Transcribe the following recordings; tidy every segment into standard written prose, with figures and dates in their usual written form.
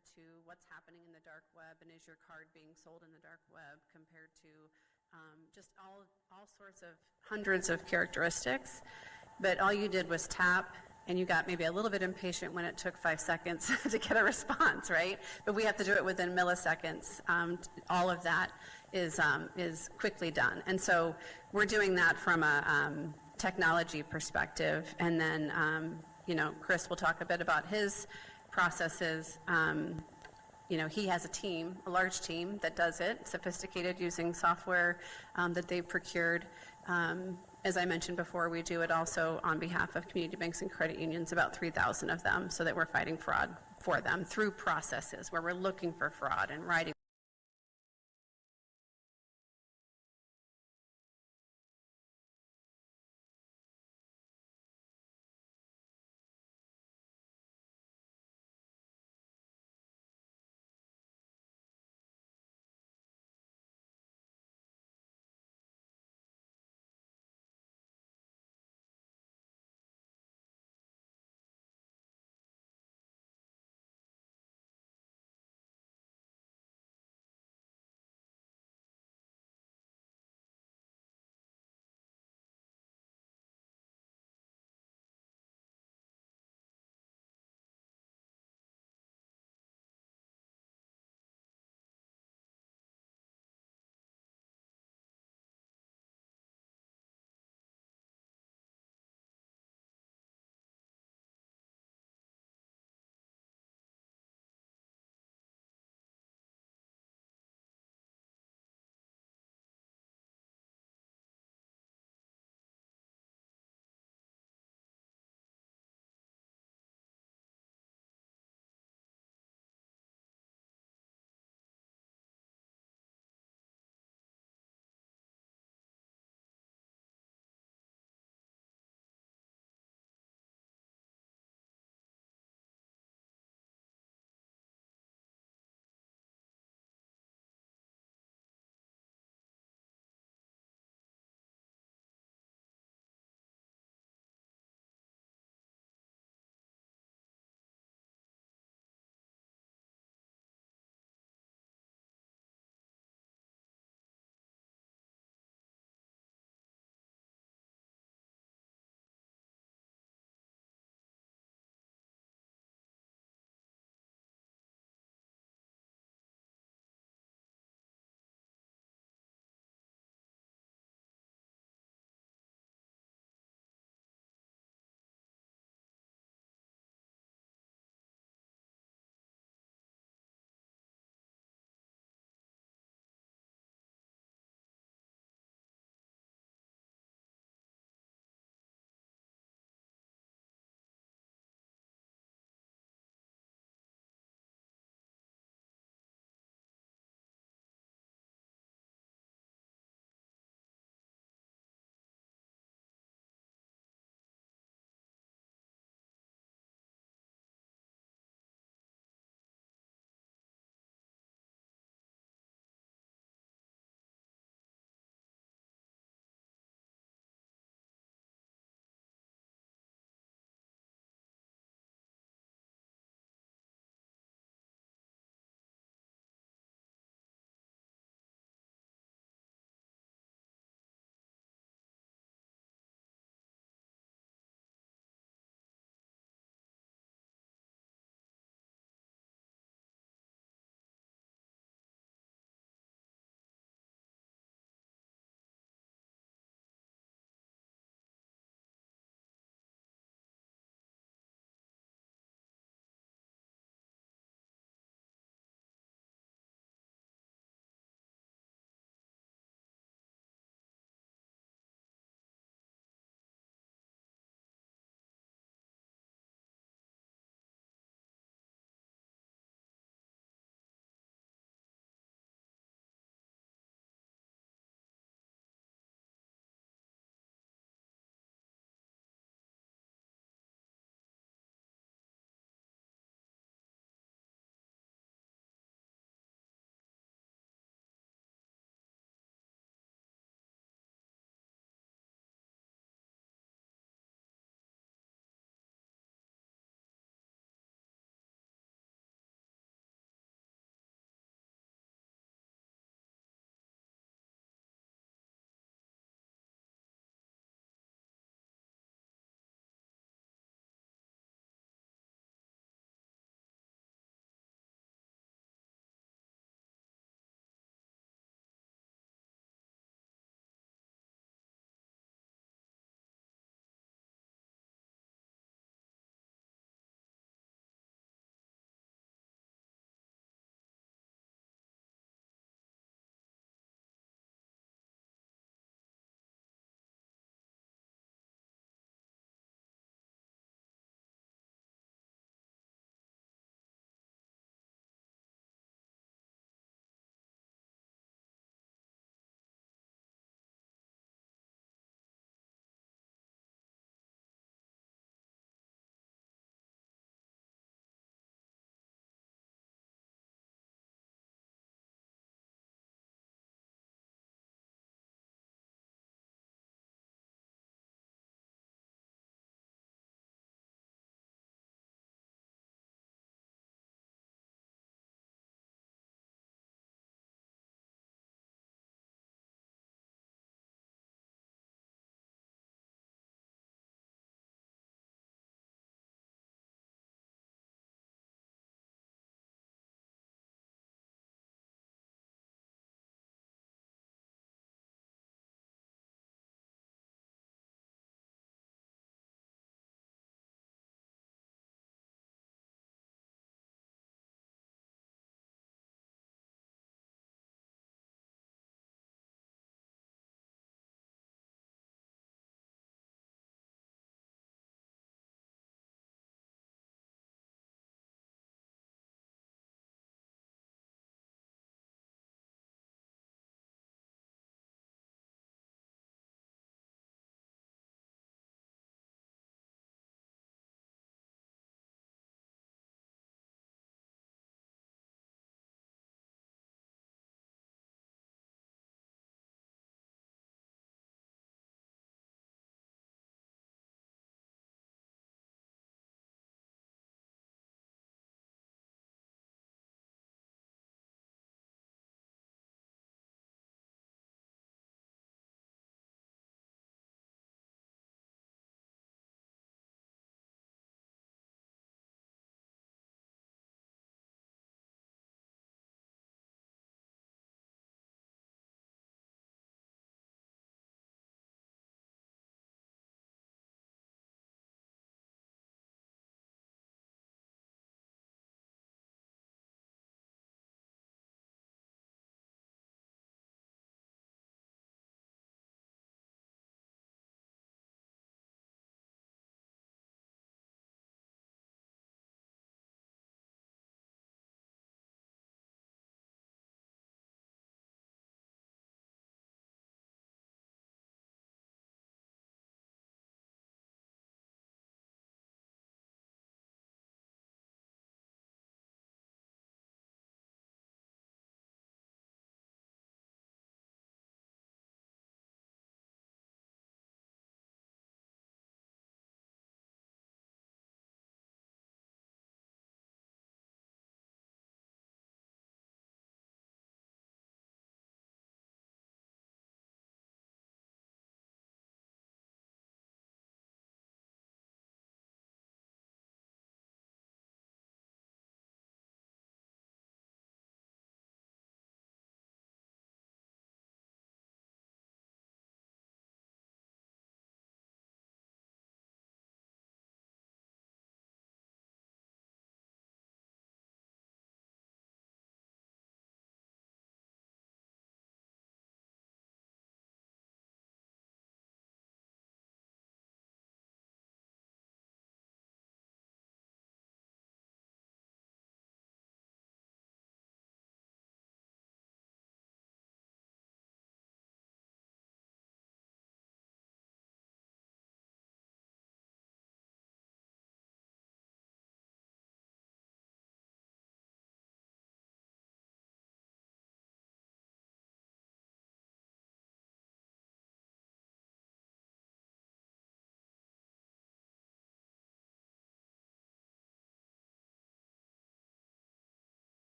compared to what's happening in the dark web, and is your card being sold in the dark web, compared to just all sorts of hundreds of characteristics. But all you did was tap, and you got maybe a little bit impatient when it took 5 seconds to get a response, right? But we have to do it within milliseconds. All of that is quickly done. And so we're doing that from a technology perspective. And then, Chris will talk a bit about his processes. He has a team, a large team that does it, sophisticated, using software that they've procured. As I mentioned before, we do it also on behalf of community banks and credit unions, about 3,000 of them, so that we're fighting fraud for them through processes where we're looking for fraud and writing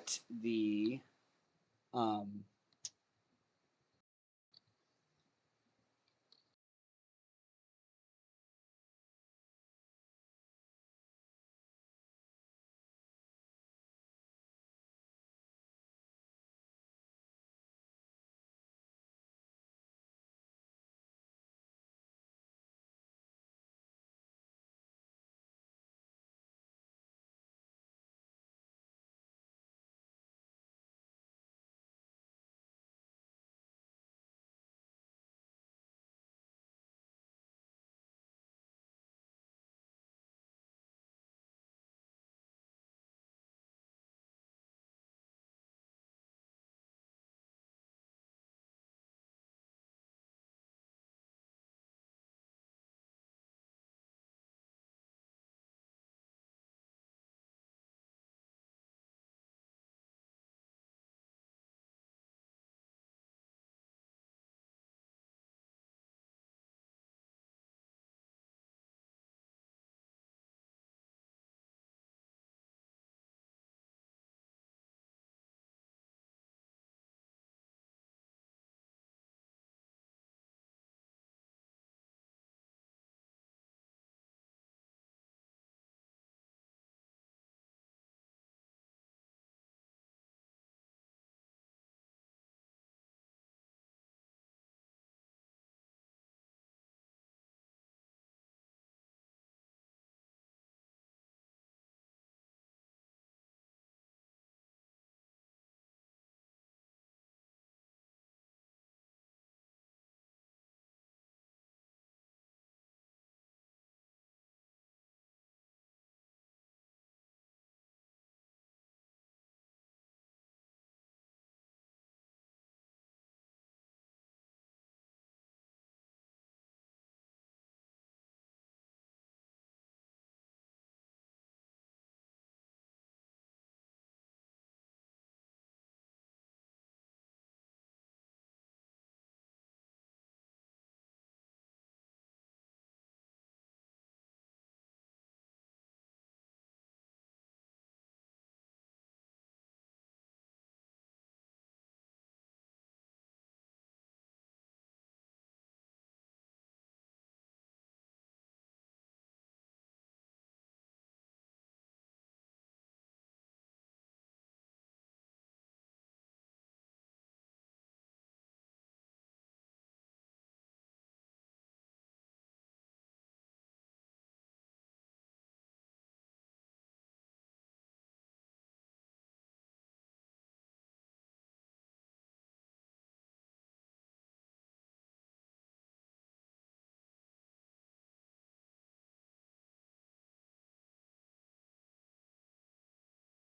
at the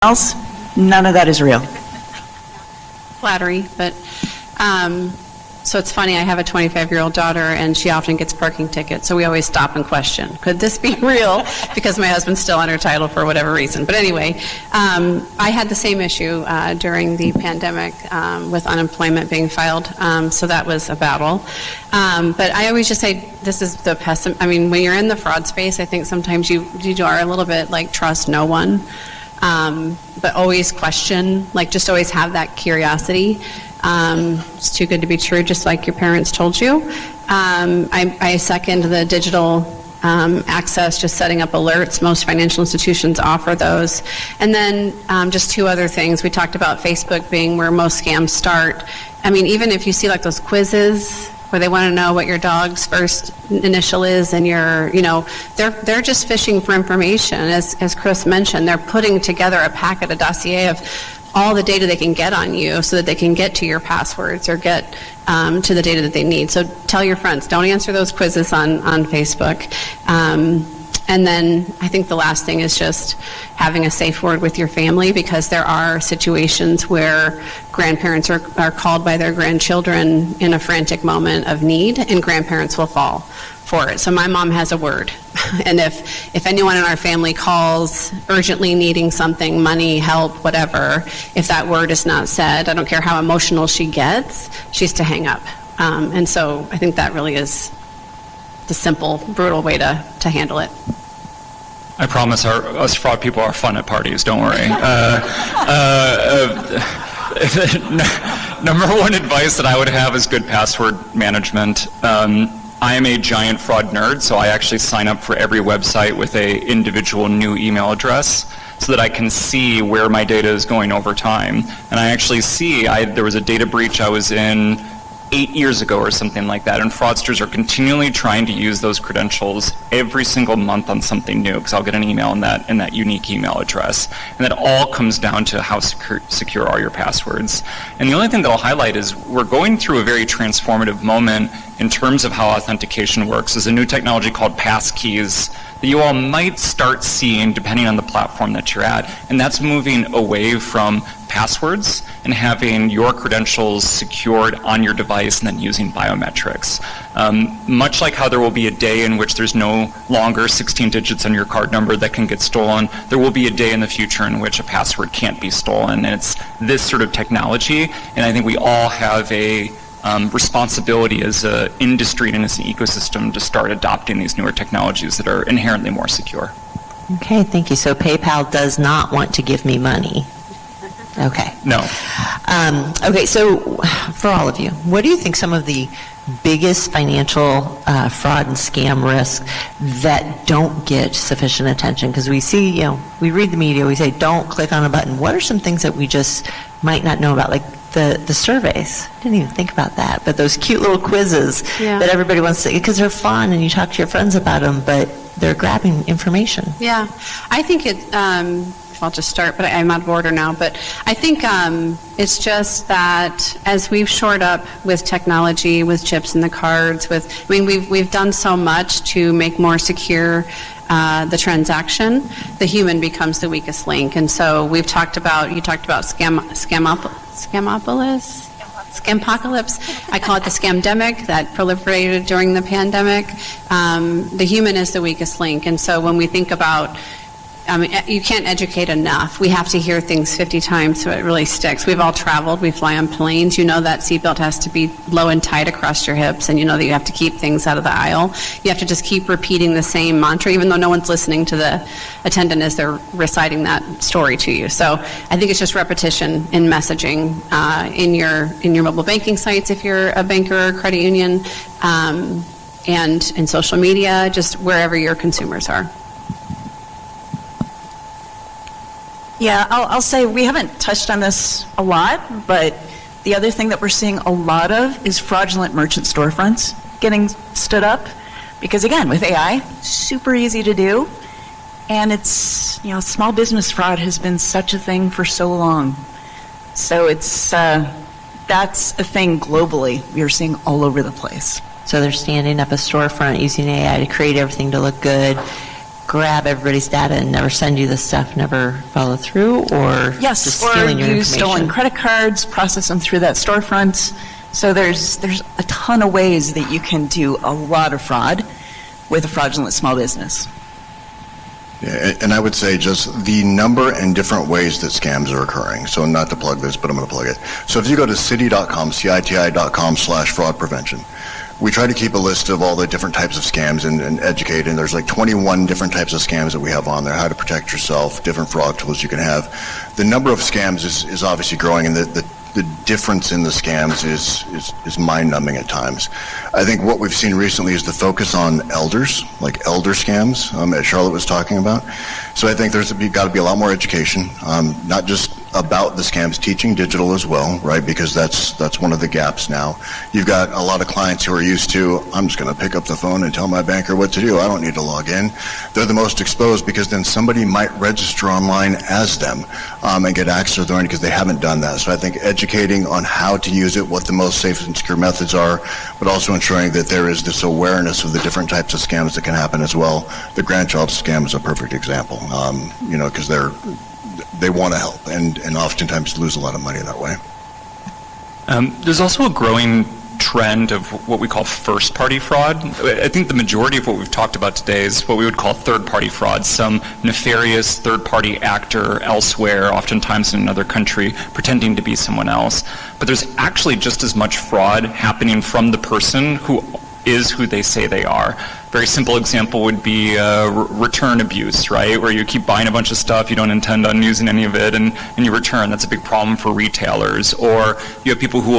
else, none of that is real. Flattery, but so it's funny, I have a 25-year-old daughter, and she often gets parking tickets, so we always stop and question, could this be real? Because my husband's still under title for whatever reason. But anyway, I had the same issue during the pandemic with unemployment being filed, so that was a battle. But I always just say, this is the I mean, when you're in the fraud space, I think sometimes you are a little bit like, trust no one. But always question, like just always have that curiosity. It's too good to be true, just like your parents told you. I second the digital access, just setting up alerts. Most financial institutions offer those. And then just two other things. We talked about Facebook being where most scams start. I mean, even if you see like those quizzes where they want to know what your dog's first initial is, and they're just fishing for information. As Chris mentioned, they're putting together a packet, a dossier of all the data they can get on you so that they can get to your passwords or get to the data that they need. So tell your friends, don't answer those quizzes on Facebook. And then I think the last thing is just having a safe word with your family, because there are situations where grandparents are called by their grandchildren in a frantic moment of need, and grandparents will fall for it. So my mom has a word. And if anyone in our family calls urgently needing something, money, help, whatever, if that word is not said, I don't care how emotional she gets, she's to hang up. And so I think that really is the simple, brutal way to handle it. I promise us fraud people are fun at parties, don't worry. Number one advice that I would have is good password management. I am a giant fraud nerd, so I actually sign up for every website with a individual new email address so that I can see where my data is going over time. And I actually see, there was a data breach I was in 8 years ago or something like that, and fraudsters are continually trying to use those credentials every single month on something new, because I'll get an email in that unique email address. And that all comes down to how secure are your passwords. And the only thing that I'll highlight is we're going through a very transformative moment in terms of how authentication works. There's a new technology called passkeys that you all might start seeing depending on the platform that you're at, and that's moving away from passwords and having your credentials secured on your device and then using biometrics. Much like how there will be a day in which there's no longer 16 digits on your card number that can get stolen, there will be a day in the future in which a password can't be stolen, and it's this sort of technology, and I think we all have a responsibility as an industry and as an ecosystem to start adopting these newer technologies that are inherently more secure. Okay, thank you. So PayPal does not want to give me money. Okay. No. Okay, so for all of you, what do you think some of the biggest financial fraud and scam risks that don't get sufficient attention? Because we see, we read the media, we say, don't click on a button. What are some things that we just might not know about? Like the surveys. I didn't even think about that. But those cute little quizzes that everybody wants to, because they're fun and you talk to your friends about them, but they're grabbing information. Yeah, I think I'll just start, but I'm out of order now. But I think it's just that as we've shored up with technology, with chips in the cards, we've done so much to make more secure the transaction. The human becomes the weakest link, and so you talked about Scamopolis. I call it the scamdemic that proliferated during the pandemic. The human is the weakest link, and so when we think about you can't educate enough. We have to hear things 50 times so it really sticks. We've all traveled. We fly on planes. You know that seatbelt has to be low and tight across your hips, and you know that you have to keep things out of the aisle. You have to just keep repeating the same mantra, even though no one's listening to the attendant as they're reciting that story to you. So I think it's just repetition in messaging in your mobile banking sites if you're a bank or a credit union, and in social media, just wherever your consumers are. Yeah, I'll say we haven't touched on this a lot, but the other thing that we're seeing a lot of is fraudulent merchant storefronts getting stood up. Because again, with AI, super easy to do. And it's, small business fraud has been such a thing for so long. So it's, that's a thing globally we are seeing all over the place. So they're standing up a storefront using AI to create everything to look good, grab everybody's data and never send you the stuff, never follow through, or yes, just stealing your information? Or use stolen credit cards, process them through that storefront. So there's a ton of ways that you can do a lot of fraud with a fraudulent small business. Yeah, and I would say just the number and different ways that scams are occurring. So not to plug this, but I'm going to plug it. So if you go to citi.com/fraud prevention, we try to keep a list of all the different types of scams and educate, and there's like 21 different types of scams that we have on there, how to protect yourself, different fraud tools you can have. The number of scams is obviously growing, and the difference in the scams is mind-numbing at times. I think what we've seen recently is the focus on elders, like elder scams, as Charlotte was talking about. So I think there's got to be a lot more education, not just about the scams, teaching digital as well, right? Because that's one of the gaps now. You've got a lot of clients who are used to, I'm just going to pick up the phone and tell my banker what to do. I don't need to log in. They're the most exposed because then somebody might register online as them and get access to their own because they haven't done that. So I think educating on how to use it, what the most safe and secure methods are, but also ensuring that there is this awareness of the different types of scams that can happen as well. The grandchild scam is a perfect example, because they want to help and oftentimes lose a lot of money that way. There's also a growing trend of what we call first-party fraud. I think the majority of what we've talked about today is what we would call third-party fraud, some nefarious third-party actor elsewhere, oftentimes in another country, pretending to be someone else. But there's actually just as much fraud happening from the person who is who they say they are. very simple example would be return abuse, right? Where you keep buying a bunch of stuff, you don't intend on using any of it, and you return. That's a big problem for retailers. Or you have people who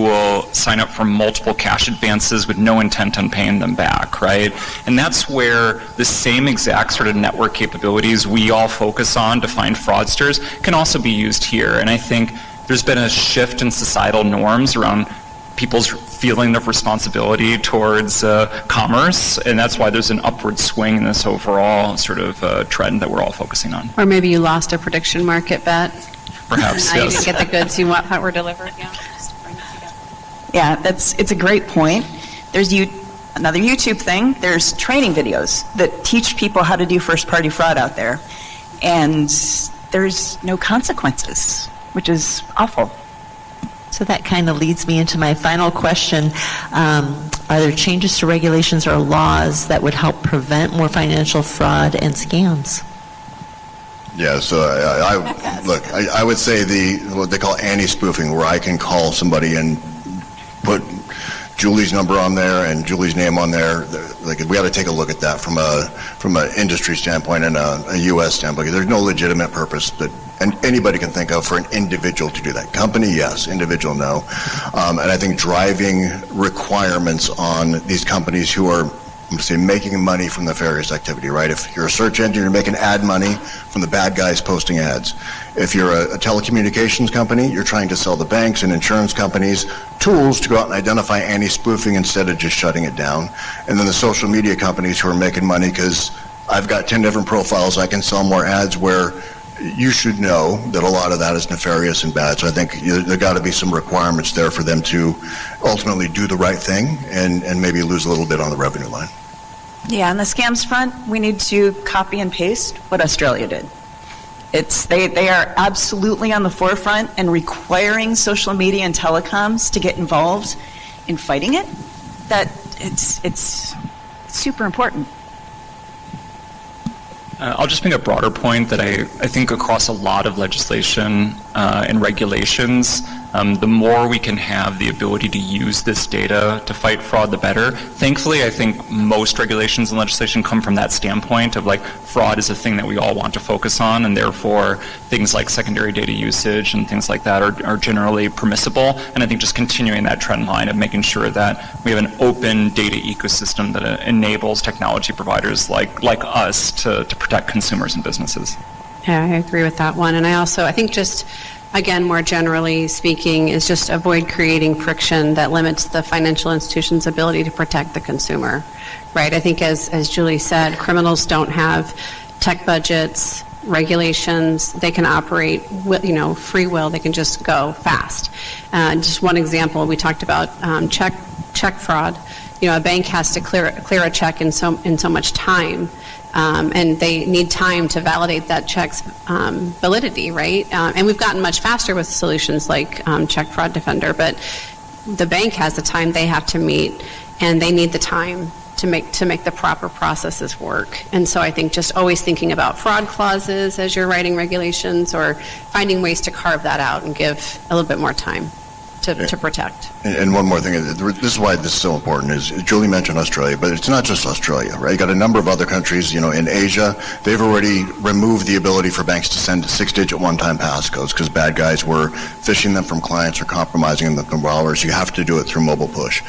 will sign up for multiple cash advances with no intent on paying them back, right? And that's where the same exact sort of network capabilities we all focus on to find fraudsters can also be used here. And I think there's been a shift in societal norms around people's feeling of responsibility towards commerce, and that's why there's an upward swing in this overall sort of trend that we're all focusing on. Or maybe you lost a prediction market bet. Perhaps, Now yes. you didn't get the goods you want that were delivered. Yeah, just bring it together. Yeah, it's a great point. There's another YouTube thing. There's training videos that teach people how to do first-party fraud out there, and there's no consequences, which is awful. So that kind of leads me into my final question. Are there changes to regulations or laws that would help prevent more financial fraud and scams? Yeah, so I would say what they call anti-spoofing, where I can call somebody and put Julie's number on there and Julie's name on there. Like, we got to take a look at that from an industry standpoint and a U.S. standpoint. There's no legitimate purpose that anybody can think of for an individual to do that. Company, yes. Individual, no. And I think driving requirements on these companies who are, I'm going to say, making money from nefarious activity, right? If you're a search engine, you're making ad money from the bad guys posting ads. If you're a telecommunications company, you're trying to sell the banks and insurance companies tools to go out and identify anti-spoofing instead of just shutting it down. And then the social media companies who are making money because I've got 10 different profiles, I can sell more ads, where you should know that a lot of that is nefarious and bad. So I think there got to be some requirements there for them to ultimately do the right thing and maybe lose a little bit on the revenue line. Yeah, on the scams front, we need to copy and paste what Australia did. They are absolutely on the forefront and requiring social media and telecoms to get involved in fighting it. That it's super important. I'll just make a broader point that I think across a lot of legislation and regulations, the more we can have the ability to use this data to fight fraud, the better. Thankfully, I think most regulations and legislation come from that standpoint of, like, fraud is a thing that we all want to focus on, and therefore things like secondary data usage and things like that are generally permissible. And I think just continuing that trend line of making sure that we have an open data ecosystem that enables technology providers like us to protect consumers and businesses. Yeah, I agree with that one. And I think just, again, more generally speaking, is just avoid creating friction that limits the financial institution's ability to protect the consumer, right? I think as Julie said, criminals don't have tech budgets, regulations. They can operate, free will. They can just go fast. Just one example, we talked about check fraud. A bank has to clear a check in so much time. And they need time to validate that check's validity, right? And we've gotten much faster with solutions like Check Fraud Defender, but the bank has the time they have to meet, and they need the time to make the proper processes work. And so I think just always thinking about fraud clauses as you're writing regulations, or finding ways to carve that out and give a little bit more time to protect. And one more thing, this is why this is so important, is Julie mentioned Australia, but it's not just Australia, right? You got a number of other countries, in Asia, they've already removed the ability for banks to send 6-digit one-time passcodes because bad guys were phishing them from clients or compromising them from borrowers. You have to do it through mobile push.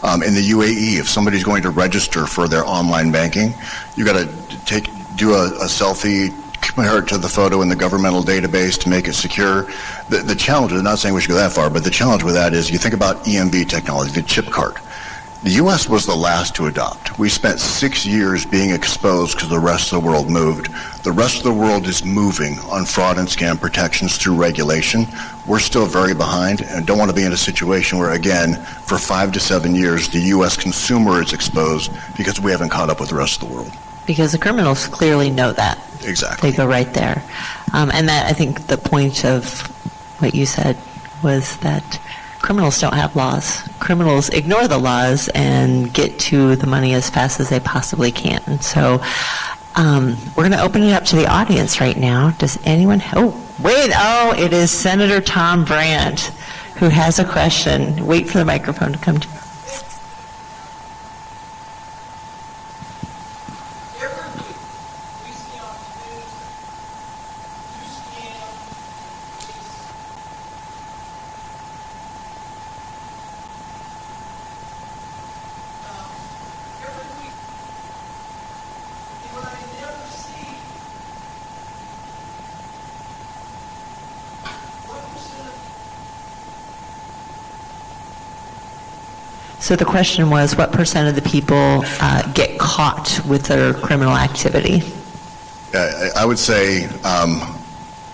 In the UAE, if somebody's going to register for their online banking, you got to do a selfie, compare it to the photo in the governmental database to make it secure. The challenge, I'm not saying we should go that far, but the challenge with that is you think about EMV technology, the chip card. The U.S. was the last to adopt. We spent 6 years being exposed because the rest of the world moved. The rest of the world is moving on fraud and scam protections through regulation. We're still very behind and don't want to be in a situation where, again, for 5 to 7 years, the U.S. consumer is exposed because we haven't caught up with the rest of the world. Because the criminals clearly know that. Exactly. They go right there. And that, I think, the point of what you said was that criminals don't have laws. Criminals ignore the laws and get to the money as fast as they possibly can. And so we're going to open it up to the audience right now. Does anyone... it is Senator Tom Brandt who has a question. Wait for the microphone to come to you. So the question was, what percent of the people get caught with their criminal activity? I would say,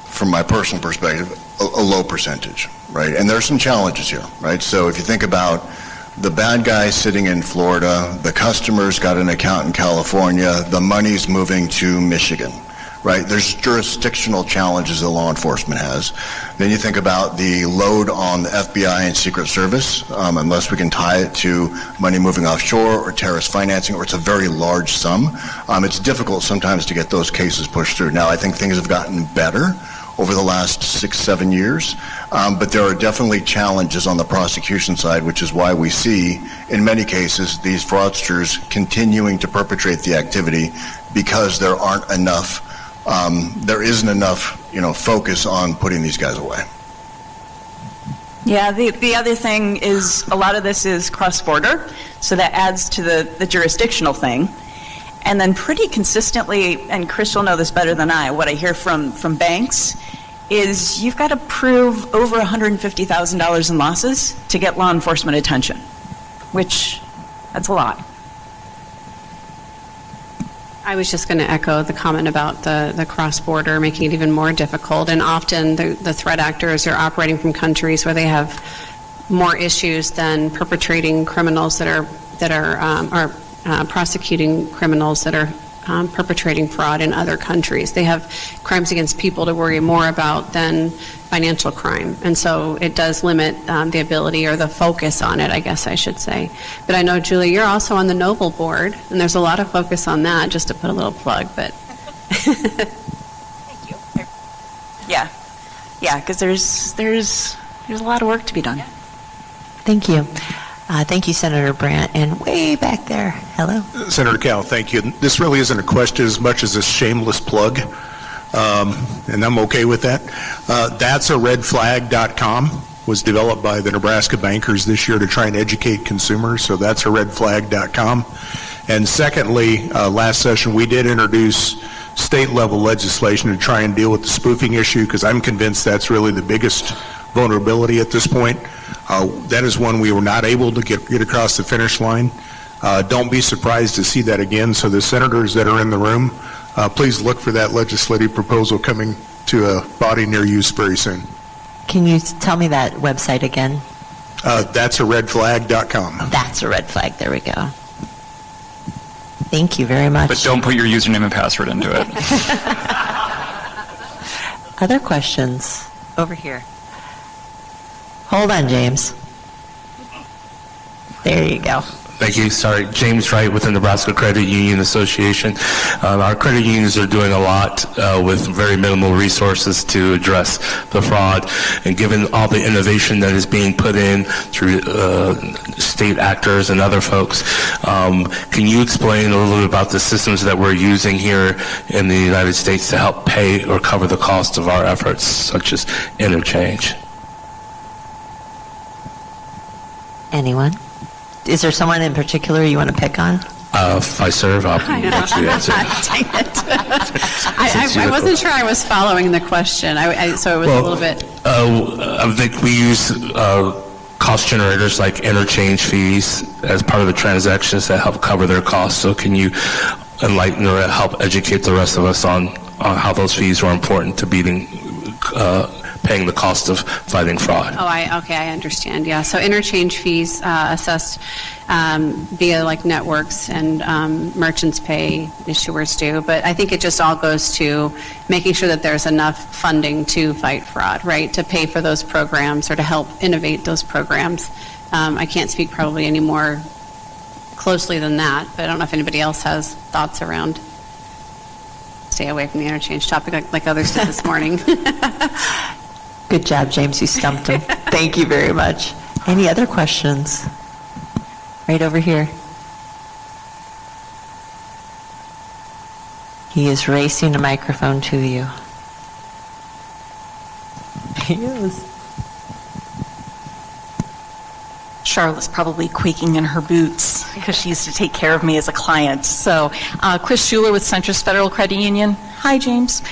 from my personal perspective, a low percentage, right? And there are some challenges here, right? So if you think about the bad guy sitting in Florida, the customer's got an account in California, the money's moving to Michigan, right? There's jurisdictional challenges that law enforcement has. Then you think about the load on the FBI and Secret Service, unless we can tie it to money moving offshore or terrorist financing, or it's a very large sum. It's difficult sometimes to get those cases pushed through. Now, I think things have gotten better over the last 6-7 years, but there are definitely challenges on the prosecution side, which is why we see, in many cases, these fraudsters continuing to perpetrate the activity because there aren't enough, there isn't enough, focus on putting these guys away. Yeah, the other thing is a lot of this is cross-border, so that adds to the jurisdictional thing. And then pretty consistently, and Chris will know this better than I, what I hear from banks is you've got to prove over $150,000 in losses to get law enforcement attention, which that's a lot. I was just going to echo the comment about the cross-border, making it even more difficult. And often the threat actors are operating from countries where they have more issues than perpetrating criminals that are prosecuting criminals that are perpetrating fraud in other countries. They have crimes against people to worry more about than financial crime. And so it does limit the ability or the focus on it, I guess I should say. But I know, Julie, you're also on the Noble board, and there's a lot of focus on that, just to put a little plug. But Thank you. Yeah, because there's a lot of work to be done. Thank you. Thank you, Senator Brandt. And way back there, hello. Senator Cal, thank you. This really isn't a question as much as a shameless plug, and I'm okay with that. That's a redflag.com was developed by the Nebraska bankers this year to try and educate consumers, so that's a redflag.com. And secondly, last session we did introduce state-level legislation to try and deal with the spoofing issue, because I'm convinced that's really the biggest vulnerability at this point. That is one we were not able to get across the finish line. Don't be surprised to see that again. So the senators that are in the room, please look for that legislative proposal coming to a body near you very soon. Can you tell me that website again? That's a redflag.com. That's a red flag. There we go. Thank you very much. But don't put your username and password into it. Other questions? Over here. Hold on, James. There you go. Thank you. Sorry, James Wright with the Nebraska Credit Union Association. Our credit unions are doing a lot with very minimal resources to address the fraud. And given all the innovation that is being put in through state actors and other folks, can you explain a little bit about the systems that we're using here in the United States to help pay or cover the cost of our efforts, such as interchange? Anyone? Is there someone in particular you want to pick on? If I serve, I'll let you answer. dang it. I wasn't sure I was following the question, so it was a little bit. I think we use cost generators like interchange fees as part of the transactions that help cover their costs. So can you enlighten or help educate the rest of us on how those fees are important to paying the cost of fighting fraud? Okay, I understand. Yeah, so interchange fees assessed via like networks and merchants pay, issuers do. But I think it just all goes to making sure that there's enough funding to fight fraud, right? To pay for those programs or to help innovate those programs. I can't speak probably any more closely than that, but I don't know if anybody else has thoughts around. Stay away from the interchange topic like others did this morning. Good job, James. You stumped him. Thank you very much. Any other questions? Right over here. He is racing a microphone to you. He is. Charlotte's probably quaking in her boots because she used to take care of me as a client. So, Chris Schuler with Centrist Federal Credit Union. Hi, James.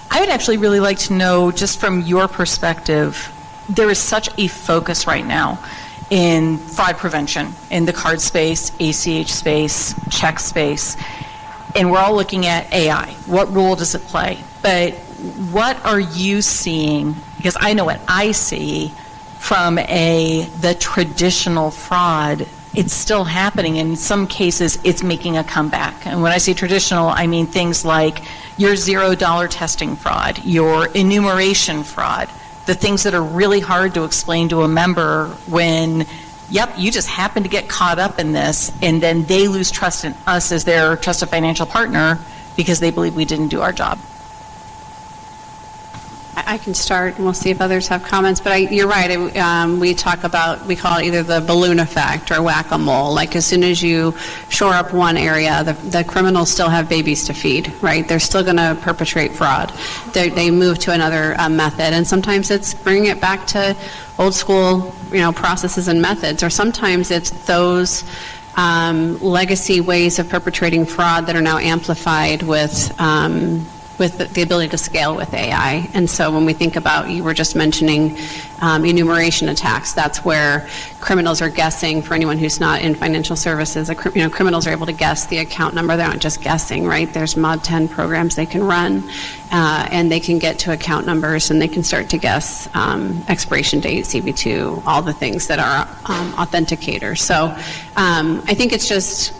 I would actually really like to know, just from your perspective, there is such a focus right now in fraud prevention, in the card space, ACH space, check space, and we're all looking at AI. What role does it play? But what are you seeing? Because I know what I see from the traditional fraud. It's still happening. In some cases, it's making a comeback. And when I say traditional, I mean things like your $0 testing fraud, your enumeration fraud, the things that are really hard to explain to a member when, yep, you just happen to get caught up in this, and then they lose trust in us as their trusted financial partner because they believe we didn't do our job. I can start, and we'll see if others have comments, but you're right. We talk about, we call it either the balloon effect or whack-a-mole. Like, as soon as you shore up one area, the criminals still have babies to feed, right? They're still going to perpetrate fraud. They move to another method, and sometimes it's bringing it back to old school, processes and methods, or sometimes it's those legacy ways of perpetrating fraud that are now amplified with the ability to scale with AI. And so when we think about, you were just mentioning enumeration attacks, that's where criminals are guessing. For anyone who's not in financial services, criminals are able to guess the account number. They're not just guessing, right? There's Mod 10 programs they can run, and they can get to account numbers, and they can start to guess expiration date, CB2, all the things that are authenticators. So I think it's just,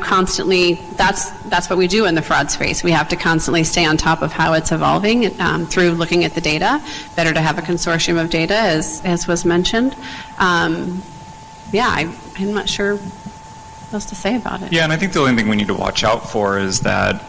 constantly, that's what we do in the fraud space. We have to constantly stay on top of how it's evolving through looking at the data. Better to have a consortium of data, as was mentioned. I'm not sure what else to say about it. Yeah, and I think the only thing we need to watch out for is that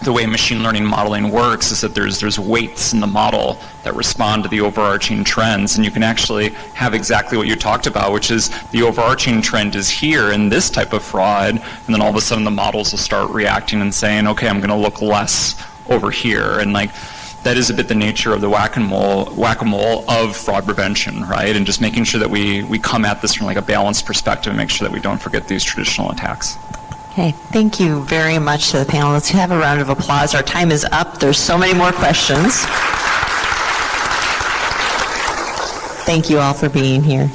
the way machine learning modeling works is that there's weights in the model that respond to the overarching trends, and you can actually have exactly what you talked about, which is the overarching trend is here in this type of fraud, and then all of a sudden the models will start reacting and saying, okay, I'm going to look less over here, and that is a bit the nature of the whack-a-mole of fraud prevention, right? And just making sure that we come at this from a balanced perspective and make sure that we don't forget these traditional attacks. Okay, thank you very much to the panel. Let's have a round of applause. Our time is up. There's so many more questions. Thank you all for being here.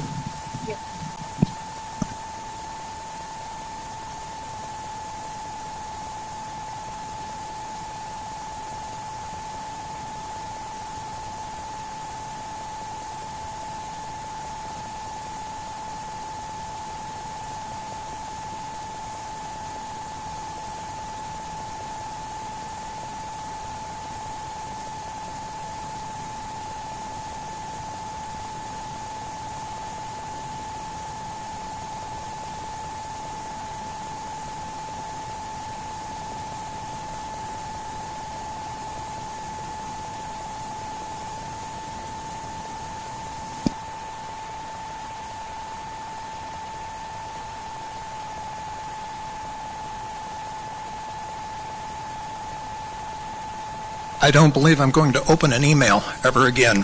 I don't believe I'm going to open an email ever again.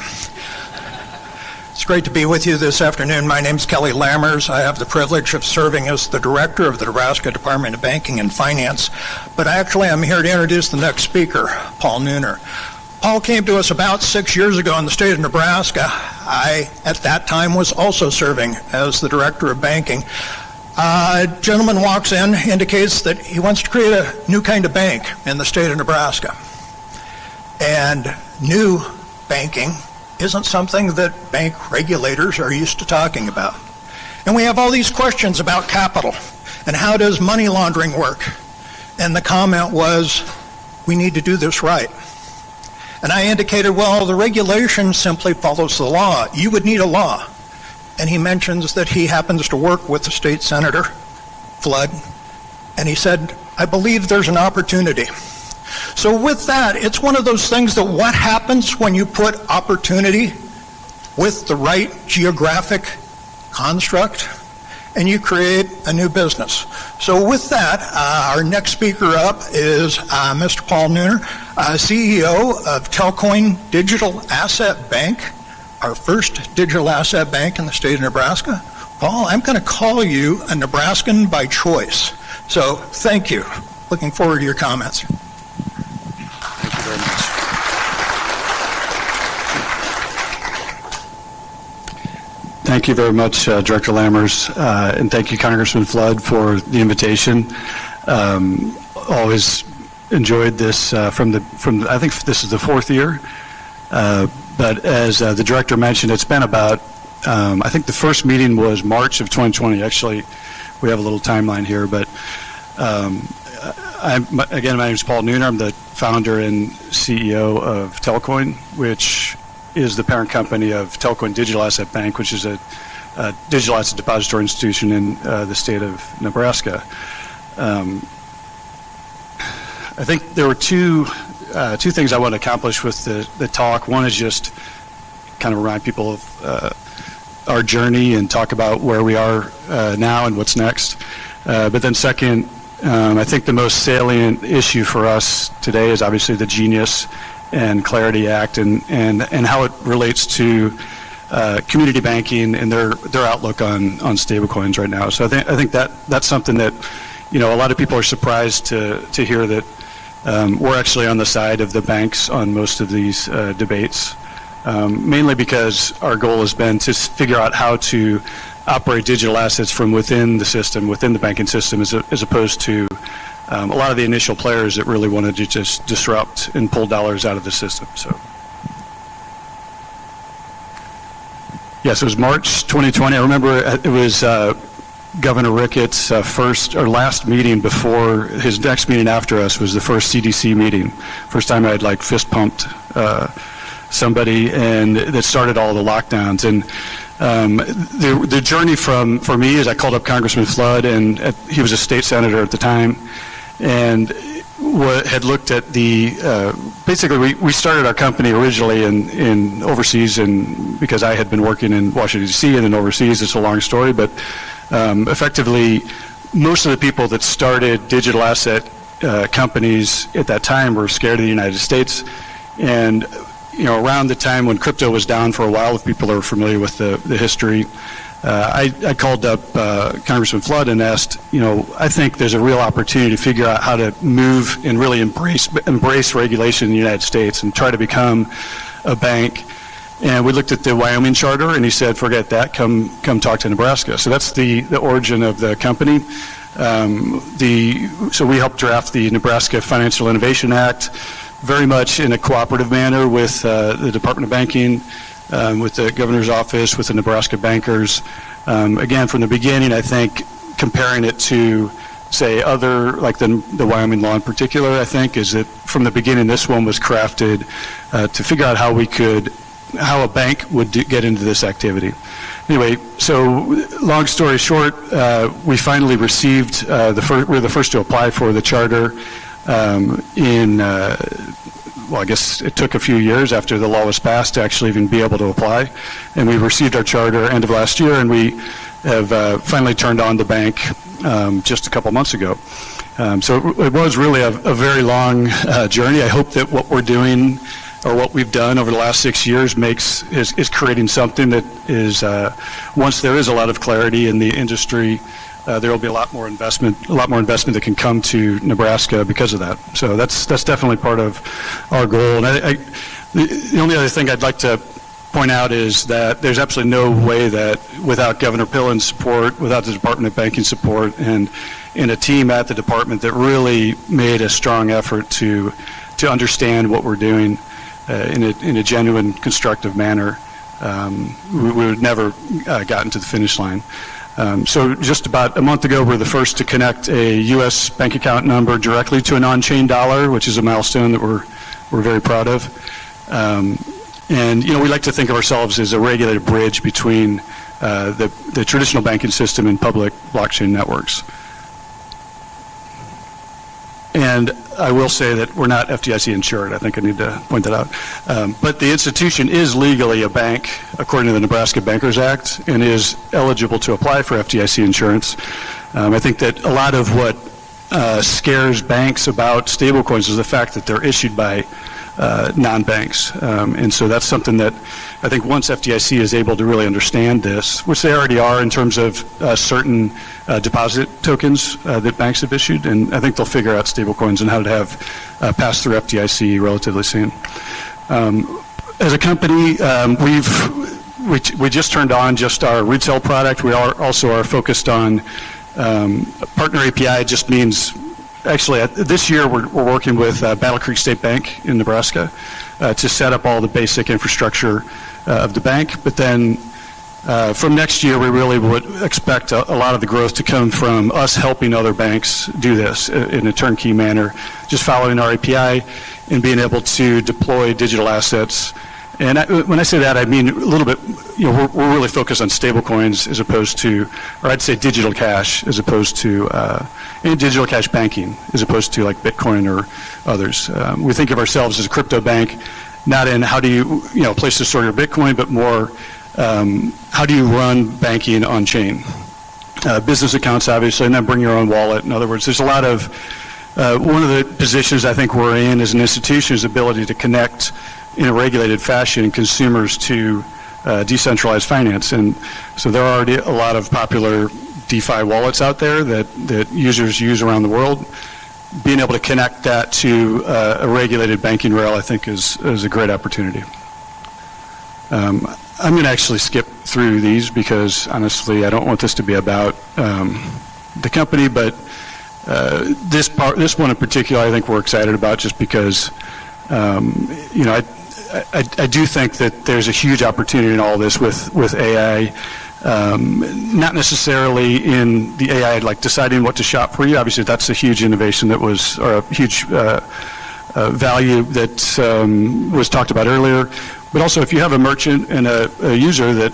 It's great to be with you this afternoon. My name's Kelly Lammers. I have the privilege of serving as the director of the Nebraska Department of Banking and Finance, but actually I'm here to introduce the next speaker, Paul Nooner. Paul came to us about 6 years ago in the state of Nebraska. I, at that time, was also serving as the director of banking. A gentleman walks in, indicates that he wants to create a new kind of bank in the state of Nebraska. And new banking isn't something that bank regulators are used to talking about. And we have all these questions about capital and how does money laundering work? And the comment was, we need to do this right. And I indicated, well, the regulation simply follows the law. You would need a law. And he mentions that he happens to work with the state senator, Flood, and he said, I believe there's an opportunity. So with that, it's one of those things that what happens when you put opportunity with the right geographic construct and you create a new business. So with that, our next speaker up is Mr. Paul Nooner, CEO of Telcoin Digital Asset Bank, our first digital asset bank in the state of Nebraska. Paul, I'm going to call you a Nebraskan by choice. So thank you. Looking forward to your comments. Thank you very much. Thank you very much, Director Lammers, and thank you, Congressman Flood, for the invitation. Always enjoyed this from I think this is the 4th year, but as the Director mentioned, it's been about, I think the first meeting was March of 2020. Actually, we have a little timeline here, but again, my name is Paul Nooner. I'm the founder and CEO of Telcoin, which is the parent company of Telcoin Digital Asset Bank, which is a digital asset depository institution in the state of Nebraska. I think there were two things I want to accomplish with the talk. One is just kind of remind people of our journey and talk about where we are now and what's next. But then second, I think the most salient issue for us today is obviously the Genius and Clarity Act and how it relates to community banking and their outlook on stablecoins right now. So I think that's something that, you know, a lot of people are surprised to hear that we're actually on the side of the banks on most of these debates, mainly because our goal has been to figure out how to operate digital assets from within the system, within the banking system, as opposed to a lot of the initial players that really wanted to just disrupt and pull dollars out of the system. So, yes, it was March 2020. I remember it was Governor Ricketts' first or last meeting before his next meeting after us was the first CDC meeting. First time I'd like fist pumped somebody, and that started all the lockdowns. And the journey for me is I called up Congressman Flood, and he was a state senator at the time, and had looked at the basically we started our company originally in overseas, and because I had been working in Washington D.C. and then overseas, it's a long story, but effectively most of the people that started digital asset companies at that time were scared of the United States. And you know, around the time when crypto was down for a while, if people are familiar with the history, I called up Congressman Flood and asked, you know, I think there's a real opportunity to figure out how to move and really embrace regulation in the United States and try to become a bank. And we looked at the Wyoming charter, and he said, forget that, come talk to Nebraska. So that's the origin of the company. So we helped draft the Nebraska Financial Innovation Act, very much in a cooperative manner with the Department of Banking, with the governor's office, with the Nebraska bankers. Again, from the beginning, I think comparing it to, say, other, like the Wyoming law in particular, I think, is that from the beginning, this one was crafted to figure out how a bank would get into this activity. Anyway, so long story short, we finally received, we were the first to apply for the charter well, I guess it took a few years after the law was passed to actually even be able to apply. And we received our charter end of last year, and we have finally turned on the bank just a couple months ago. So it was really a very long journey. I hope that what we're doing, or what we've done over the last 6 years, is creating something that is, once there is a lot of clarity in the industry, there will be a lot more investment that can come to Nebraska because of that. So that's definitely part of our goal. And the only other thing I'd like to point out is that there's absolutely no way that without Governor Pillen's support, without the Department of Banking support, and a team at the department that really made a strong effort to understand what we're doing in a genuine, constructive manner, we would never gotten to the finish line. So just about a month ago, we're the first to connect a U.S. bank account number directly to an on-chain dollar, which is a milestone that we're very proud of. And you know, we like to think of ourselves as a regulated bridge between the traditional banking system and public blockchain networks. And I will say that we're not FDIC insured. I think I need to point that out. But the institution is legally a bank, according to the Nebraska Bankers Act, and is eligible to apply for FDIC insurance. I think that a lot of what scares banks about stablecoins is the fact that they're issued by non-banks. And so that's something that I think once FDIC is able to really understand this, which they already are in terms of certain deposit tokens that banks have issued, and I think they'll figure out stablecoins and how to have pass through FDIC relatively soon. As a company, we just turned on just our retail product. We also are focused on partner API. It just means, actually, this year we're working with Battle Creek State Bank in Nebraska to set up all the basic infrastructure of the bank. But then from next year, we really would expect a lot of the growth to come from us helping other banks do this in a turnkey manner, just following our API and being able to deploy digital assets. And when I say that, I mean a little bit, we're really focused on stablecoins as opposed to, or I'd say digital cash as opposed to, and digital cash banking as opposed to like Bitcoin or others. We think of ourselves as a crypto bank, not in how do you, place to store your Bitcoin, but more how do you run banking on chain? Business accounts, obviously, and then bring your own wallet. In other words, there's a lot of, one of the positions I think we're in as an institution is the ability to connect in a regulated fashion consumers to decentralized finance. And so there are already a lot of popular DeFi wallets out there that users use around the world. Being able to connect that to a regulated banking rail, I think, is a great opportunity. I'm going to actually skip through these because, honestly, I don't want this to be about the company, but this one in particular I think we're excited about just because, I do think that there's a huge opportunity in all this with AI, not necessarily in the AI like deciding what to shop for you. Obviously, that's a huge innovation that was, or a huge value that was talked about earlier. But also, if you have a merchant and a user that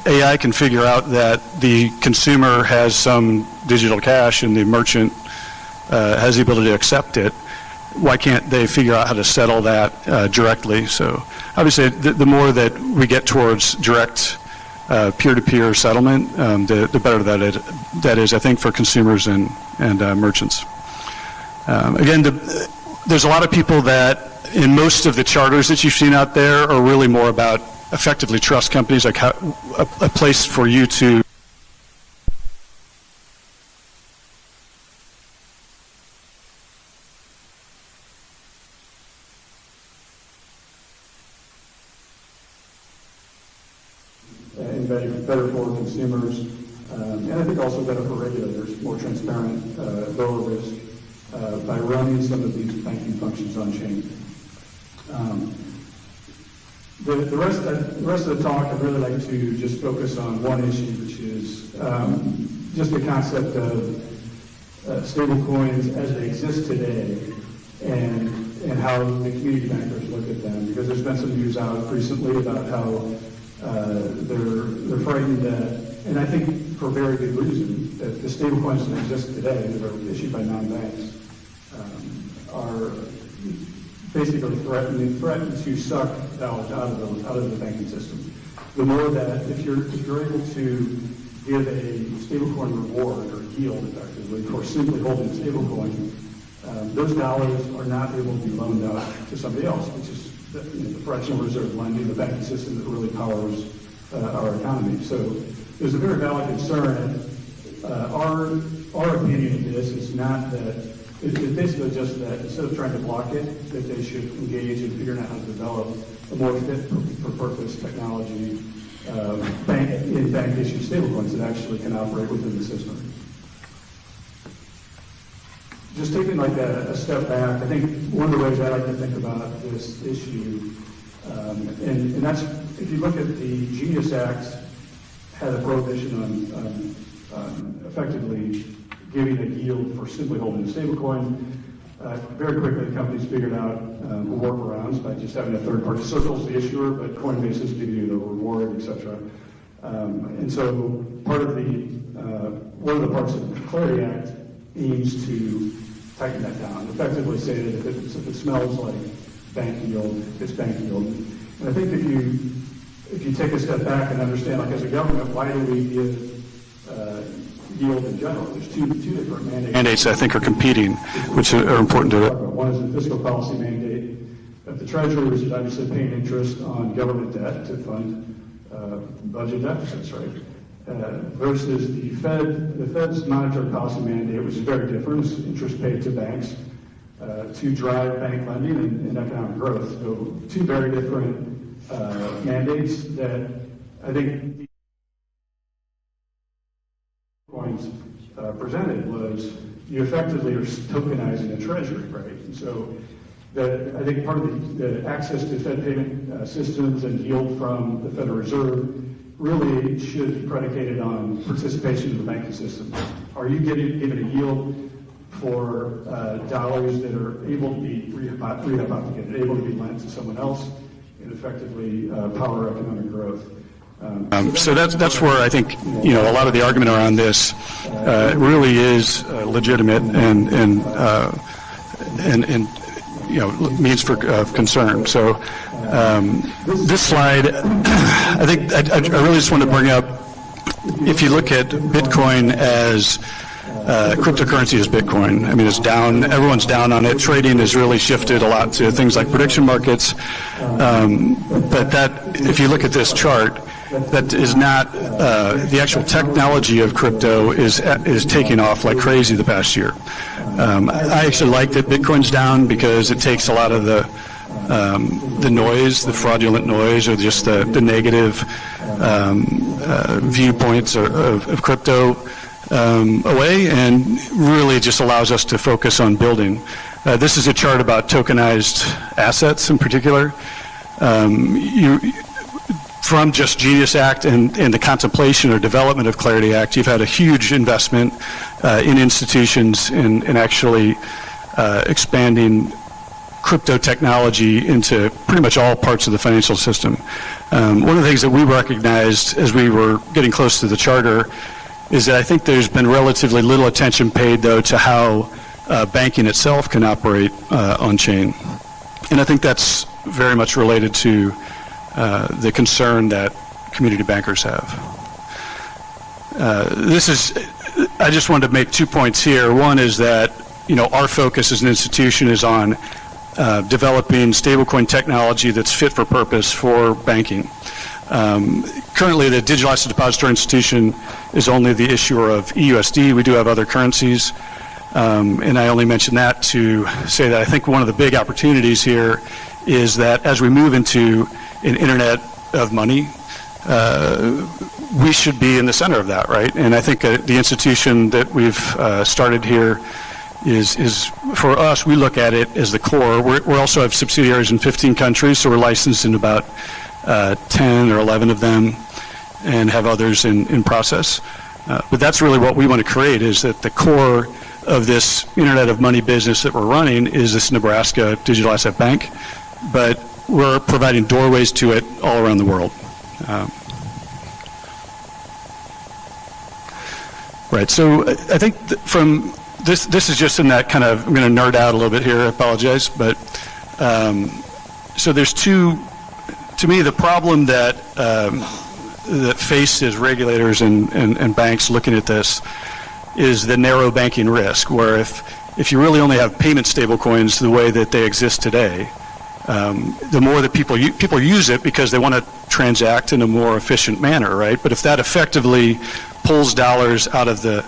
AI can figure out that the consumer has some digital cash and the merchant has the ability to accept it, why can't they figure out how to settle that directly? So obviously, the more that we get towards direct peer-to-peer settlement, the better that is, I think, for consumers and merchants. Again, there's a lot of people that in most of the charters that you've seen out there are really more about effectively trust companies, like a place for you to and better for consumers, and I think also better for regulators, more transparent, lower risk, by running some of these banking functions on chain. The rest of the talk, I'd really like to just focus on one issue, which is just the concept of stablecoins as they exist today, and how the community bankers look at them. Because there's been some news out recently about how they're frightened that, and I think for very good reason, that the stablecoins that exist today that are issued by non-banks are basically threaten to suck dollars out of the banking system. The more that if you're able to give a stablecoin reward or yield effectively for simply holding a stablecoin, those dollars are not able to be loaned out to somebody else, which is the fractional reserve lending, the banking system that really powers our economy. So there's a very valid concern. Our opinion of this is not that. It's basically just that instead of trying to block it, that they should engage in figuring out how to develop a more fit-for-purpose technology in bank-issued stablecoins that actually can operate within the system. Just taking like a step back, I think one of the ways I like to think about this issue, and that's if you look at the Genius Act, had a prohibition on effectively giving a yield for simply holding a stablecoin. Very quickly, companies figured out workarounds by just having a third party circles the issuer, but Coinbases give you the reward, etc. And so part of one of the parts of the Clarity Act aims to tighten that down, effectively say that if it smells like bank yield, it's bank yield. And I think if you take a step back and understand, like as a government, why do we give yield in general? There's two different mandates I think are competing, which are important to it. One is the fiscal policy mandate of the Treasury, which is obviously paying interest on government debt to fund budget deficits, right? Versus the Fed's monetary policy mandate, which is very different, is interest paid to banks to drive bank lending and economic growth. So two very different mandates that I think the coins presented was you effectively are tokenizing a treasury, right? And so I think part of the access to Fed payment systems and yield from the Federal Reserve really should be predicated on participation in the banking system. Are you given a yield for dollars that are able to be rehypothecated, able to be lent to someone else, and effectively power economic growth? So that's where I think a lot of the argument around this really is legitimate and means for concern. So this slide, I think I really just want to bring up, if you look at Bitcoin as cryptocurrency as Bitcoin, I mean, it's down, everyone's down on it. Trading has really shifted a lot to things like prediction markets. But that, if you look at this chart, that is not, the actual technology of crypto is taking off like crazy the past year. I actually like that Bitcoin's down because it takes a lot of the noise, the fraudulent noise, or just the negative viewpoints of crypto away, and really just allows us to focus on building. This is a chart about tokenized assets in particular. From just Genius Act and the contemplation or development of Clarity Act, you've had a huge investment in institutions in actually expanding crypto technology into pretty much all parts of the financial system. One of the things that we recognized as we were getting close to the charter is that I think there's been relatively little attention paid, though, to how banking itself can operate on-chain. And I think that's very much related to the concern that community bankers have. I just wanted to make 2 points here. One is that, our focus as an institution is on developing stablecoin technology that's fit for purpose for banking. Currently, the Digital Asset Depository Institution is only the issuer of EUSD. We do have other currencies. And I only mention that to say that I think one of the big opportunities here is that as we move into an internet of money, we should be in the center of that, right? And I think the institution that we've started here is for us, we look at it as the core. We also have subsidiaries in 15 countries, so we're licensed in about 10 or 11 of them and have others in process. But that's really what we want to create, is that the core of this Internet of Money business that we're running is this Nebraska Digital Asset Bank, but we're providing doorways to it all around the world. Right, so I think from this is just in that kind of, I'm going to nerd out a little bit here, I apologize, but so there's two, to me, the problem that faces regulators and banks looking at this is the narrow banking risk, where if you really only have payment stablecoins the way that they exist today, the more that people use it because they want to transact in a more efficient manner, right? But if that effectively pulls dollars out of the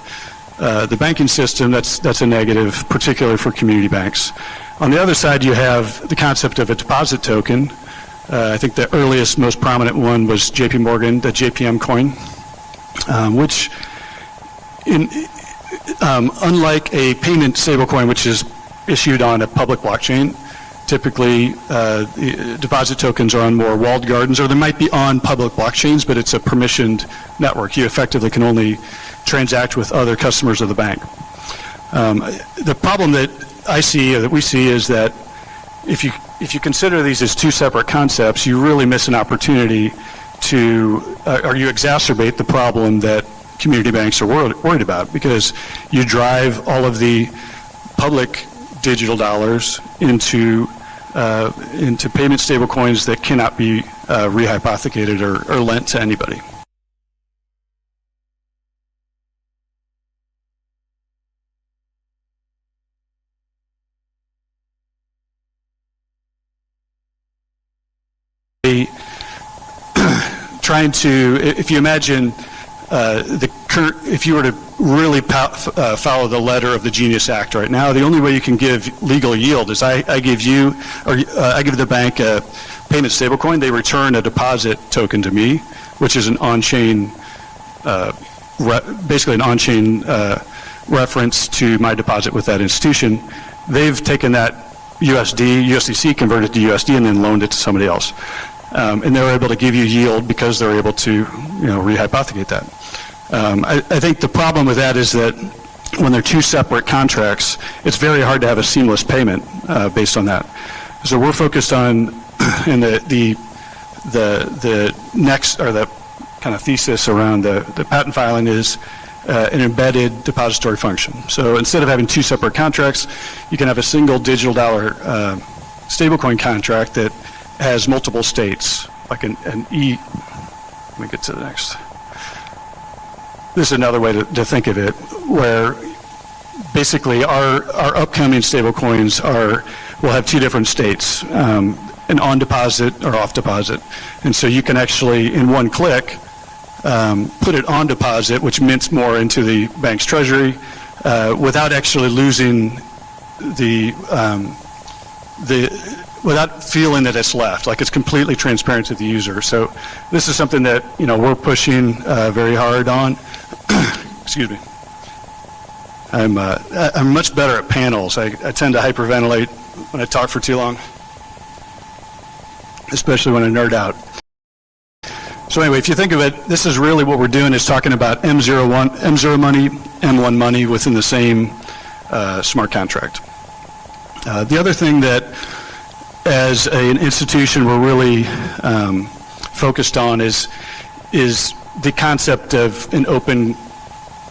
banking system, that's a negative, particularly for community banks. On the other side, you have the concept of a deposit token. I think the earliest, most prominent one was JP Morgan, the JPM coin, which, unlike a payment stablecoin, which is issued on a public blockchain, typically deposit tokens are on more walled gardens, or they might be on public blockchains, but it's a permissioned network. You effectively can only transact with other customers of the bank. The problem that I see, or that we see, is that if you consider these as two separate concepts, you really miss an opportunity to, or you exacerbate the problem that community banks are worried about, because you drive all of the public digital dollars into payment stablecoins that cannot be rehypothecated or lent to anybody. Trying to, if you imagine the if you were to really follow the letter of the Genius Act right now, the only way you can give legal yield is I give you, or I give the bank a payment stablecoin. They return a deposit token to me, which is an on-chain, basically an on-chain reference to my deposit with that institution. They've taken that USDC, converted to USD, and then loaned it to somebody else. And they're able to give you yield because they're able to, rehypothecate that. I think the problem with that is that when they're two separate contracts, it's very hard to have a seamless payment based on that. So we're focused on, in the next, or the kind of thesis around the patent filing is an embedded depository function. So instead of having two separate contracts, you can have a single digital dollar stablecoin contract that has multiple states, like let me get to the next. This is another way to think of it, where basically our upcoming stablecoins will have two different states, an on deposit or off deposit. And so you can actually, in one click, put it on deposit, which mints more into the bank's treasury, without actually losing without feeling that it's left, like it's completely transparent to the user. So this is something that we're pushing very hard on. Excuse me. I'm much better at panels. I tend to hyperventilate when I talk for too long, especially when I nerd out. So anyway, if you think of it, this is really what we're doing is talking about M0 money, M1 money within the same smart contract. The other thing that, as an institution, we're really focused on is the concept of an open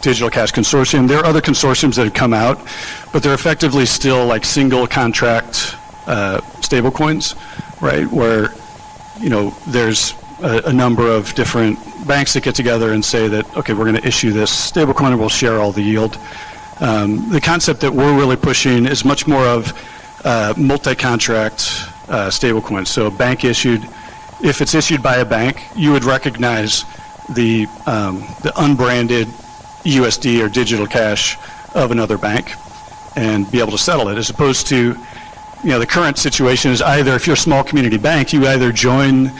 digital cash consortium. There are other consortiums that have come out, but they're effectively still like single contract stablecoins, right? Where there's a number of different banks that get together and say that, okay, we're going to issue this stablecoin and we'll share all the yield. The concept that we're really pushing is much more of multi-contract stablecoins. So bank issued, if it's issued by a bank, you would recognize the unbranded USD or digital cash of another bank and be able to settle it, as opposed to, the current situation is either, if you're a small community bank, you either join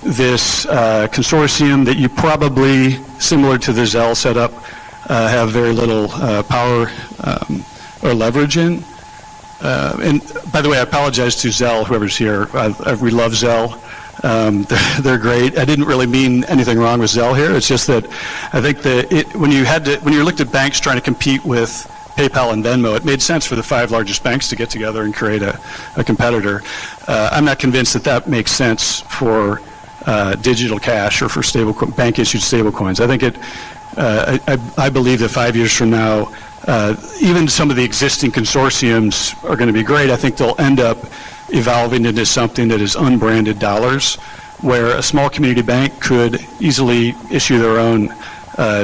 this consortium that you probably, similar to the Zelle setup, have very little power or leverage in. And by the way, I apologize to Zelle, whoever's here. We love Zelle. They're great. I didn't really mean anything wrong with Zelle here. It's just that I think that when you looked at banks trying to compete with PayPal and Venmo, it made sense for the 5 largest banks to get together and create a competitor. I'm not convinced that makes sense for digital cash or for bank-issued stablecoins. I think I believe that 5 years from now, even some of the existing consortiums are going to be great. I think they'll end up evolving into something that is unbranded dollars, where a small community bank could easily issue their own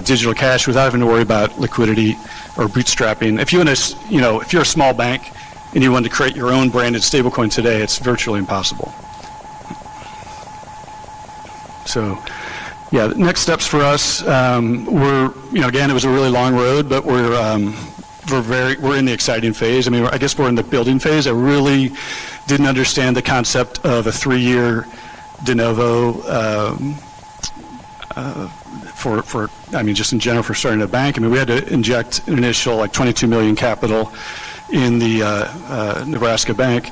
digital cash without having to worry about liquidity or bootstrapping. If if you're a small bank and you want to create your own branded stablecoin today, it's virtually impossible. So, yeah, the next steps for us, again, it was a really long road, but we're in the exciting phase. I mean, I guess we're in the building phase. I really didn't understand the concept of a 3-year de novo just in general for starting a bank. I mean, we had to inject an initial 22 million capital in the Nebraska bank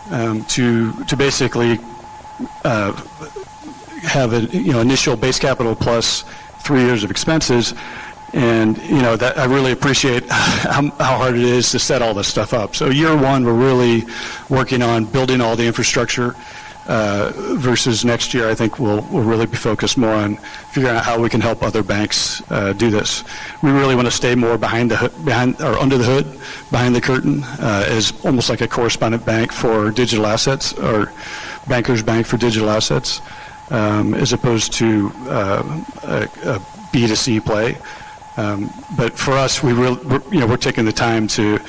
to basically have an initial base capital plus 3 years of expenses, and that I really appreciate how hard it is to set all this stuff up. So year one, we're really working on building all the infrastructure. Versus next year, I think we'll really be focused more on figuring out how we can help other banks do this. We really want to stay more under the hood, behind the curtain, as almost like a correspondent bank for digital assets, or banker's bank for digital assets, as opposed to a B2C play. But for us, we're taking the time to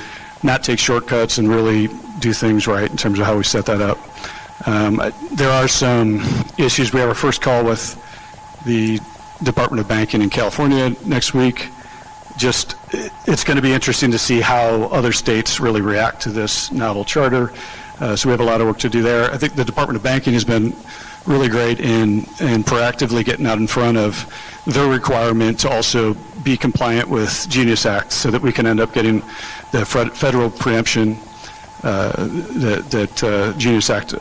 not take shortcuts and really do things right in terms of how we set that up. There are some issues. We have our first call with the Department of Banking in California next week. Just, it's going to be interesting to see how other states really react to this novel charter. So we have a lot of work to do there. I think the Department of Banking has been really great in proactively getting out in front of their requirement to also be compliant with Genius Act so that we can end up getting the federal preemption that Genius Act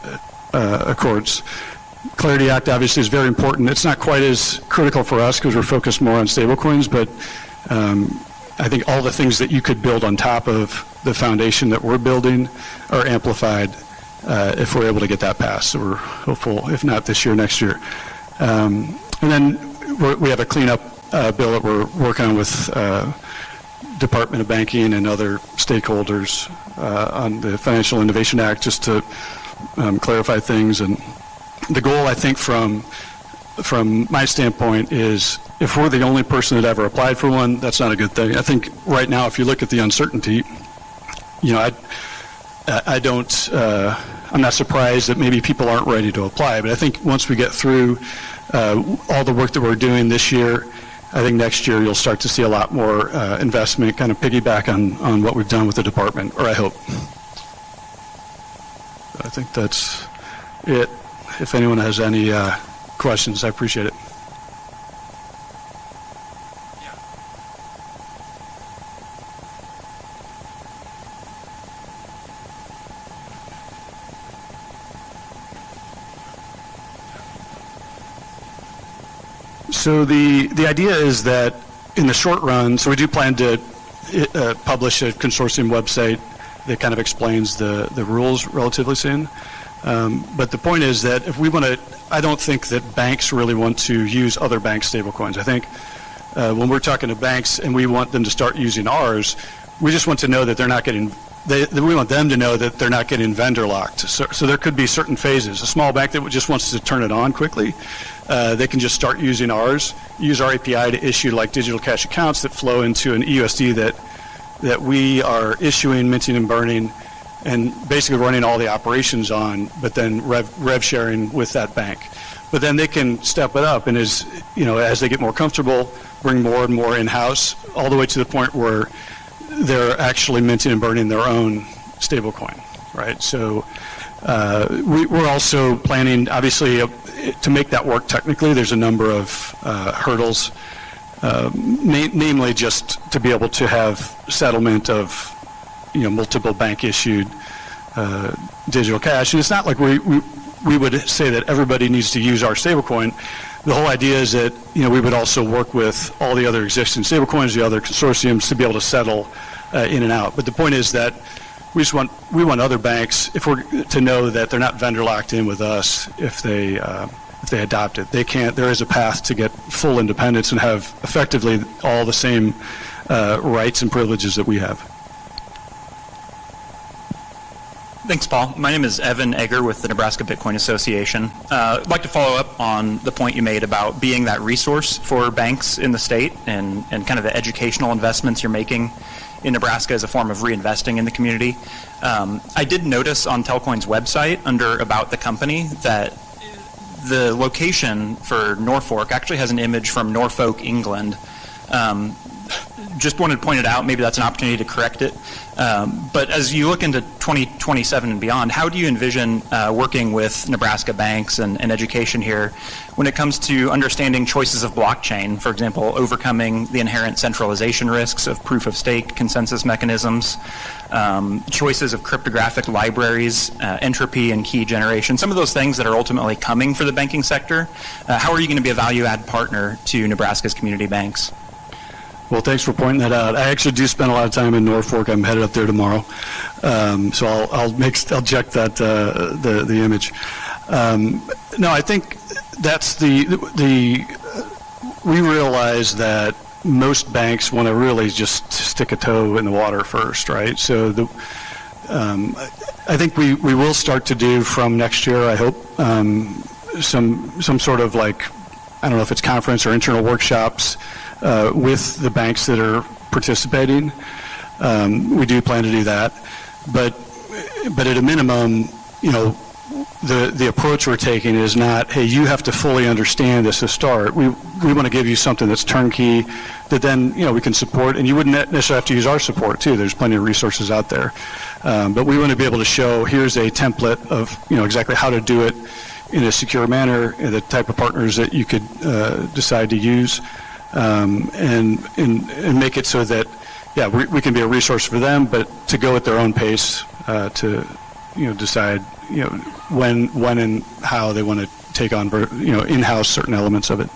accords. Clarity Act obviously is very important. It's not quite as critical for us because we're focused more on stablecoins, but I think all the things that you could build on top of the foundation that we're building are amplified if we're able to get that passed. So we're hopeful, if not this year, next year. And then we have a cleanup bill that we're working on with Department of Banking and other stakeholders on the Financial Innovation Act just to clarify things. And the goal, I think, from my standpoint is if we're the only person that ever applied for one, that's not a good thing. I think right now, if you look at the uncertainty, you know, I'm not surprised that maybe people aren't ready to apply, but I think once we get through all the work that we're doing this year, I think next year you'll start to see a lot more investment, kind of piggyback on what we've done with the department, or I hope. I think that's it. If anyone has any questions, I appreciate it. So the idea is that in the short run, so we do plan to publish a consortium website that kind of explains the rules relatively soon. But the point is that if we want to, I don't think that banks really want to use other bank stablecoins. I think when we're talking to banks and we want them to start using ours, we just want to know that they're not getting, we want them to know that they're not getting vendor locked. So there could be certain phases. A small bank that just wants to turn it on quickly, they can just start using ours, use our API to issue like digital cash accounts that flow into an EUSD that we are issuing, minting, and burning, and basically running all the operations on, but then rev sharing with that bank. But then they can step it up, and as they get more comfortable, bring more and more in-house, all the way to the point where they're actually minting and burning their own stablecoin, right? So we're also planning, obviously, to make that work technically. There's a number of hurdles, namely just to be able to have settlement of multiple bank issued digital cash. And it's not like we would say that everybody needs to use our stablecoin. The whole idea is that we would also work with all the other existing stablecoins, the other consortiums, to be able to settle in and out. But the point is that we want other banks to know that they're not vendor locked in with us if they adopt it. They can't. There is a path to get full independence and have effectively all the same rights and privileges that we have. Thanks, Paul. My name is Evan Egger with the Nebraska Bitcoin Association. I'd like to follow up on the point you made about being that resource for banks in the state and kind of the educational investments you're making in Nebraska as a form of reinvesting in the community. I did notice on Telcoin's website under About the Company that the location for Norfolk actually has an image from Norfolk, England. Just wanted to point it out. Maybe that's an opportunity to correct it. But as you look into 2027 and beyond, how do you envision working with Nebraska banks and education here when it comes to understanding choices of blockchain, for example, overcoming the inherent centralization risks of proof-of-stake consensus mechanisms, choices of cryptographic libraries, entropy and key generation, some of those things that are ultimately coming for the banking sector? How are you going to be a value-add partner to Nebraska's community banks? Well, thanks for pointing that out. I actually do spend a lot of time in Norfolk. I'm headed up there tomorrow, so I'll check that the image. No, I think that's we realize that most banks want to really just stick a toe in the water first, right? So I think we will start to do from next year, I hope, some sort of like, I don't know if it's conference or internal workshops with the banks that are participating. We do plan to do that, but at a minimum, the approach we're taking is not, hey, you have to fully understand this to start. We want to give you something that's turnkey that then, we can support, and you wouldn't necessarily have to use our support too. There's plenty of resources out there. But we want to be able to show, here's a template of, exactly how to do it in a secure manner, and the type of partners that you could decide to use, and make it so that, we can be a resource for them, but to go at their own pace to, decide, when and how they want to take on, in-house certain elements of it.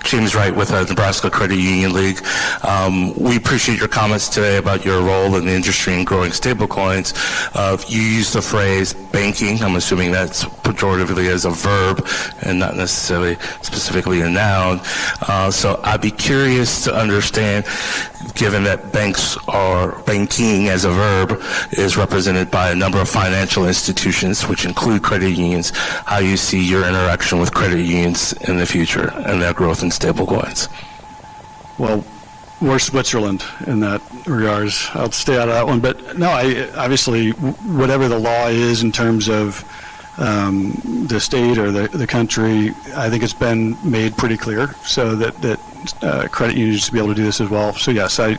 James Wright with the Nebraska Credit Union League. We appreciate your comments today about your role in the industry in growing stablecoins. You used the phrase banking. I'm assuming that's pejoratively as a verb and not necessarily specifically a noun. So I'd be curious to understand, given that banking as a verb is represented by a number of financial institutions, which include credit unions, how you see your interaction with credit unions in the future and their growth in stablecoins. Well, we're Switzerland in that regards. I'll stay out of that one. But no, obviously, whatever the law is in terms of the state or the country, I think it's been made pretty clear so that credit unions should be able to do this as well. So yes, I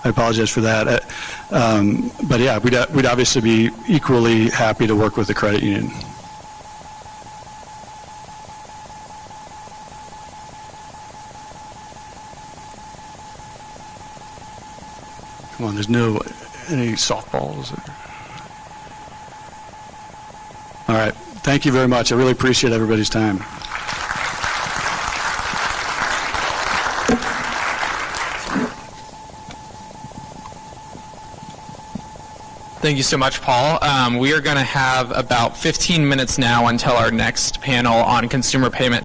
apologize for that. But yeah, we'd obviously be equally happy to work with the credit union. Come on, there's any softballs. All right. Thank you very much. I really appreciate everybody's time. Thank you so much, Paul. We are going to have about 15 minutes now until our next panel on consumer payment